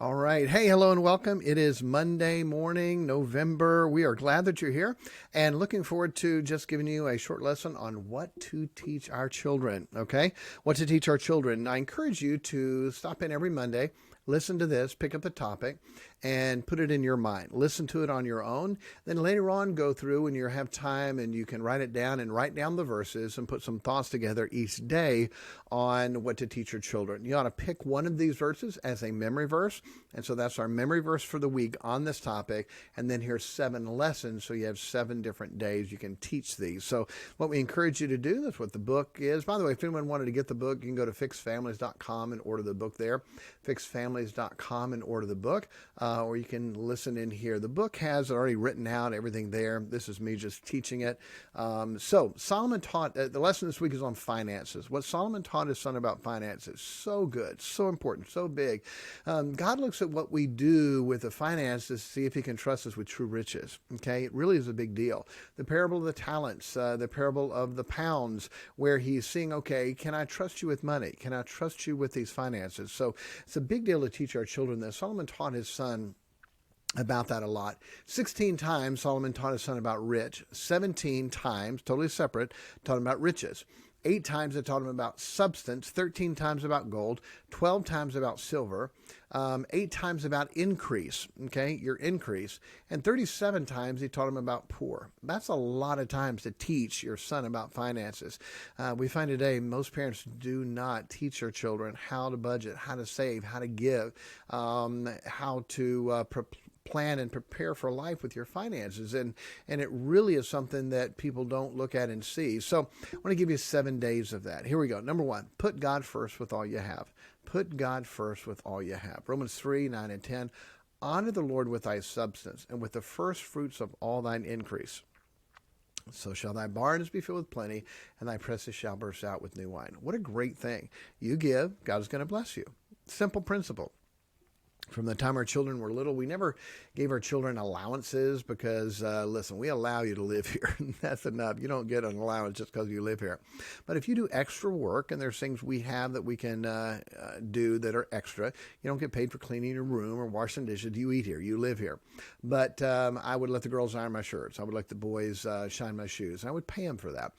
All right. Hey, hello and welcome. It is Monday morning, November. We are glad that you're here and looking forward to just giving you a short lesson on what to teach our children. Okay. What to teach our children. I encourage you to stop in every Monday, listen to this, pick up the topic, and put it in your mind. Listen to it on your own. Then later on, go through when you have time and you can write it down and write down the verses and put some thoughts together each day on what to teach your children. You ought to pick one of these verses as a memory verse. And so that's our memory verse for the week on this topic. And then here's 7 lessons. So you have 7 different days you can teach these. So what we encourage you to do, that's what the book is. By the way, if anyone wanted to get the book, you can go to fixfamilies.com and order the book there. Fixfamilies.com and order the book. Or you can listen in here. The book has already written out everything there. This is me just teaching it. So Solomon taught, the lesson this week is on finances. What Solomon taught his son about finances, so good, so important, so big. God looks at what we do with the finances to see if he can trust us with true riches. Okay, it really is a big deal. The parable of the talents, the parable of the pounds, where he's seeing, okay, can I trust you with money? Can I trust you with these finances? So it's a big deal to teach our children this. Solomon taught his son about that a lot. 16 times Solomon taught his son about rich. 17 times, totally separate, taught him about riches. 8 times it taught him about substance, 13 times about gold, 12 times about silver, 8 times about increase, okay, your increase, and 37 times he taught him about poor. That's a lot of times to teach your son about finances. We find today most parents do not teach their children how to budget, how to save, how to give, how to plan and prepare for life with your finances. And it really is something that people don't look at and see. So I want to give you 7 days of that. Here we go. Number 1, put God first with all you have. Put God first with all you have. Romans 3, 9 and 10. Honor the Lord with thy substance and with the first fruits of all thine increase. So shall thy barns be filled with plenty, and thy presses shall burst out with new wine. What a great thing. You give, God is going to bless you. Simple principle. From the time our children were little, we never gave our children allowances because, listen, we allow you to live here. That's enough. You don't get an allowance just because you live here. But if you do extra work, and there's things we have that we can do that are extra, you don't get paid for cleaning your room or washing dishes. You eat here. You live here. But I would let the girls iron my shirts. I would let the boys shine my shoes. And I would pay them for that.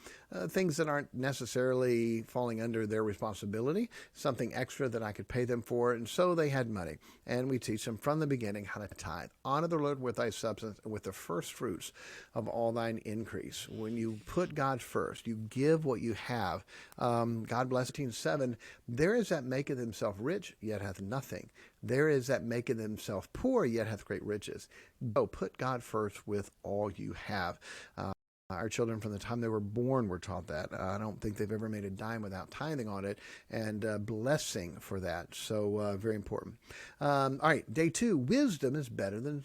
Things that aren't necessarily falling under their responsibility, something extra that I could pay them for. And so they had money. And we teach them from the beginning how to tithe. Honor the Lord with thy substance and with the first fruits of all thine increase. When you put God first, you give what you have. God bless 7. There is that maketh himself rich, yet hath nothing. There is that maketh himself poor, yet hath great riches. Go, put God first with all you have. Our children, from the time they were born, were taught that. I don't think they've ever made a dime without tithing on it, and blessing for that. So very important. All right, day 2, wisdom is better than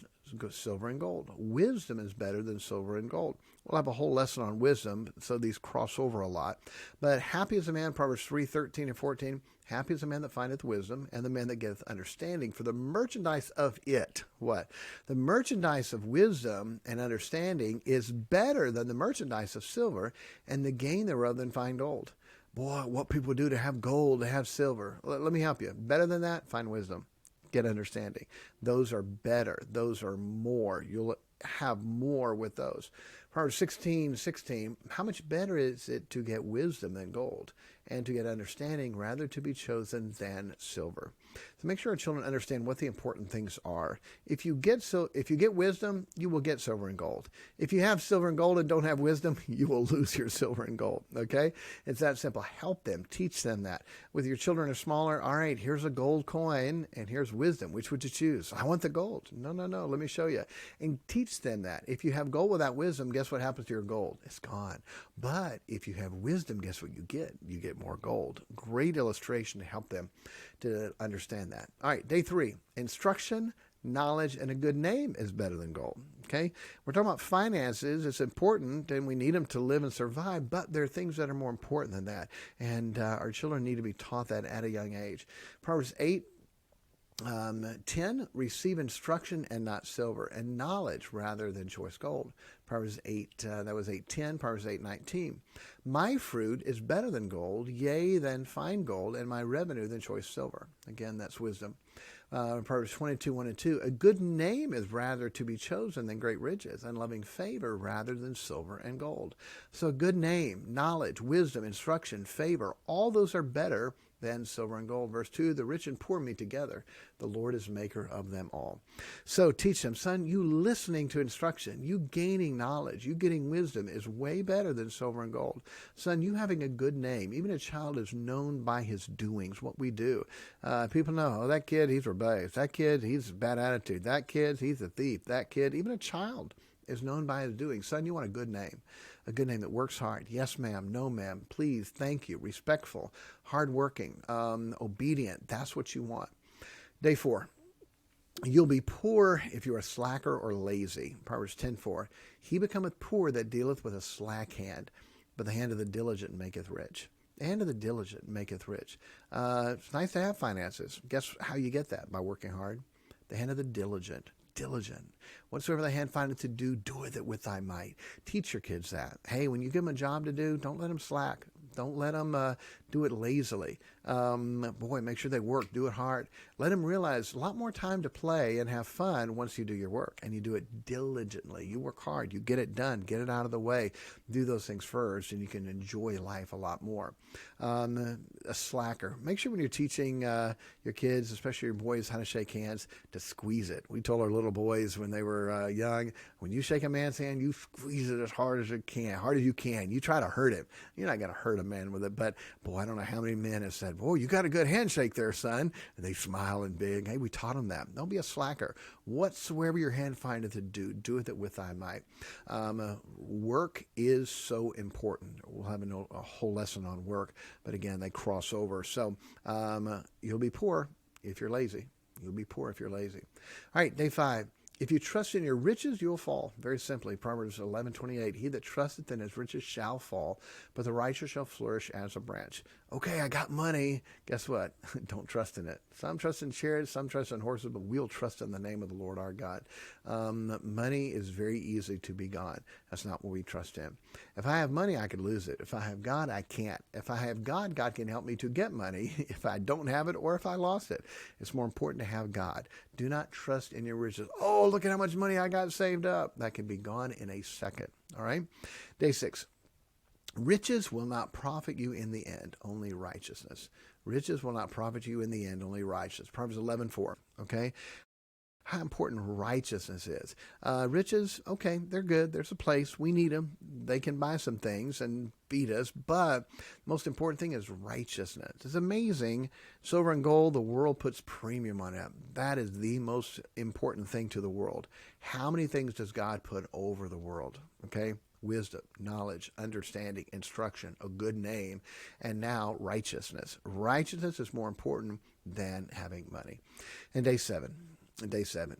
silver and gold. Wisdom is better than silver and gold. We'll have a whole lesson on wisdom, so these cross over a lot. But happy is a man, Proverbs 3, 13 and 14. Happy is the man that findeth wisdom, and the man that getteth understanding, for the merchandise of it. What? The merchandise of wisdom and understanding is better than the merchandise of silver, and the gain thereof than fine gold. Boy, what people do to have gold, to have silver. Let me help you. Better than that, find wisdom. Get understanding. Those are better. Those are more. You'll have more with those. Proverbs 16:16. How much better is it to get wisdom than gold, and to get understanding rather to be chosen than silver? So make sure our children understand what the important things are. If you get wisdom, you will get silver and gold. If you have silver and gold and don't have wisdom, you will lose your silver and gold. Okay? It's that simple. Help them. Teach them that. With your children are smaller, all right, here's a gold coin and here's wisdom. Which would you choose? I want the gold. No. Let me show you. And teach them that. If you have gold without wisdom, guess what happens to your gold? It's gone. But if you have wisdom, guess what you get? You get more gold. Great illustration to help them to understand that. All right, day 3, instruction, knowledge, and a good name is better than gold. Okay, we're talking about finances. It's important, and we need them to live and survive, but there are things that are more important than that, and our children need to be taught that at a young age. Proverbs 8, 10, receive instruction and not silver, and knowledge rather than choice gold. Proverbs 8, that was 8:10, Proverbs 8:19. My fruit is better than gold, yea, than fine gold, and my revenue than choice silver. Again, that's wisdom. Proverbs 22, 1 and 2. A good name is rather to be chosen than great riches, and loving favor rather than silver and gold. So a good name, knowledge, wisdom, instruction, favor, all those are better than silver and gold. Verse 2, the rich and poor meet together. The Lord is maker of them all. So teach them, son, you listening to instruction, you gaining knowledge, you getting wisdom is way better than silver and gold. Son, you having a good name. Even a child is known by his doings, what we do. People know, oh, that kid, he's rebellious. That kid, he's a bad attitude. That kid, he's a thief. That kid, even a child is known by his doings. Son, you want a good name that works hard. Yes, ma'am. No, ma'am. Please. Thank you. Respectful, hardworking, obedient. That's what you want. Day 4. You'll be poor if you're a slacker or lazy. Proverbs 10:4. He becometh poor that dealeth with a slack hand, but the hand of the diligent maketh rich. The hand of the diligent maketh rich. It's nice to have finances. Guess how you get that? By working hard. The hand of the diligent. Whatsoever thy hand findeth to do, doeth it with thy might. Teach your kids that. Hey, when you give them a job to do, don't let them slack. Don't let them do it lazily. Make sure they work. Do it hard. Let them realize a lot more time to play and have fun once you do your work, and you do it diligently. You work hard. You get it done. Get it out of the way. Do those things first, and you can enjoy life a lot more. A slacker. Make sure when you're teaching your kids, especially your boys, how to shake hands, to squeeze it. We told our little boys when they were young, when you shake a man's hand, you squeeze it as hard as you can. You try to hurt him. You're not going to hurt a man with it, but boy, I don't know how many men have said, boy, you got a good handshake there, son. And they smile and big. Hey, we taught them that. Don't be a slacker. Whatsoever your hand findeth to do, doeth it with thy might. Work is so important. We'll have a whole lesson on work, but again, they cross over. So you'll be poor if you're lazy. You'll be poor if you're lazy. All right, day 5. If you trust in your riches, you'll fall. Very simply, Proverbs 11:28. He that trusteth in his riches shall fall, but the righteous shall flourish as a branch. Okay, I got money. Guess what? Don't trust in it. Some trust in chariots, some trust in horses, but we'll trust in the name of the Lord our God. Money is very easy to be gone. That's not what we trust in. If I have money, I could lose it. If I have God, I can't. If I have God, God can help me to get money if I don't have it or if I lost it. It's more important to have God. Do not trust in your riches. Oh, look at how much money I got saved up. That can be gone in a second. All right. Day 6. Riches will not profit you in the end, only righteousness. Riches will not profit you in the end, only righteousness. Proverbs 11:4. Okay. How important righteousness is. Riches, okay, they're good. There's a place. We need them. They can buy some things and beat us. But the most important thing is righteousness. It's amazing. Silver and gold, the world puts premium on it. That is the most important thing to the world. How many things does God put over the world? Okay. Wisdom, knowledge, understanding, instruction, a good name, and now righteousness. Righteousness is more important than having money. And day 7.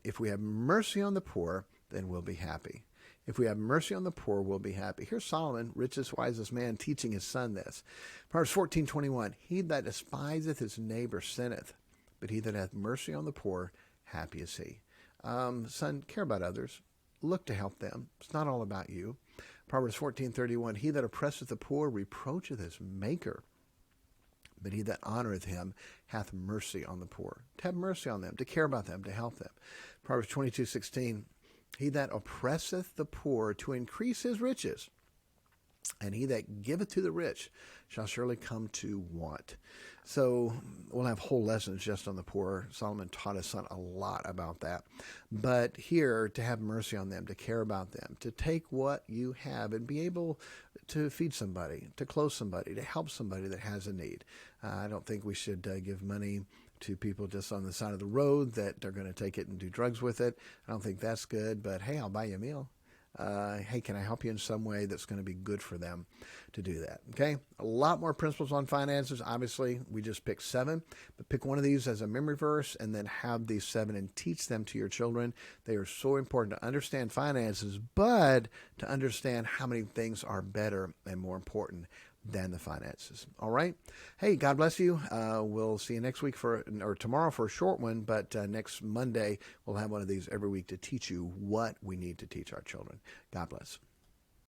If we have mercy on the poor, then we'll be happy. If we have mercy on the poor, we'll be happy. Here's Solomon, richest, wisest man, teaching his son this. Proverbs 14:21. He that despiseth his neighbor sinneth, but he that hath mercy on the poor, happy is he. Son, care about others. Look to help them. It's not all about you. Proverbs 14:31. He that oppresseth the poor reproacheth his maker, but he that honoreth him hath mercy on the poor. To have mercy on them, to care about them, to help them. Proverbs 22:16. He that oppresseth the poor to increase his riches, and he that giveth to the rich shall surely come to want. So we'll have whole lessons just on the poor. Solomon taught his son a lot about that. But here, to have mercy on them, to care about them, to take what you have and be able to feed somebody, to clothe somebody, to help somebody that has a need. I don't think we should give money to people just on the side of the road that are going to take it and do drugs with it. I don't think that's good, but hey, I'll buy you a meal. Hey, can I help you in some way that's going to be good for them to do that? Okay. A lot more principles on finances. Obviously, we just picked 7, but pick one of these as a memory verse and then have these 7 and teach them to your children. They are so important to understand finances, but to understand how many things are better and more important than the finances. All right. Hey, God bless you. We'll see you next week or tomorrow for a short one, but next Monday we'll have one of these every week to teach you what we need to teach our children. God bless.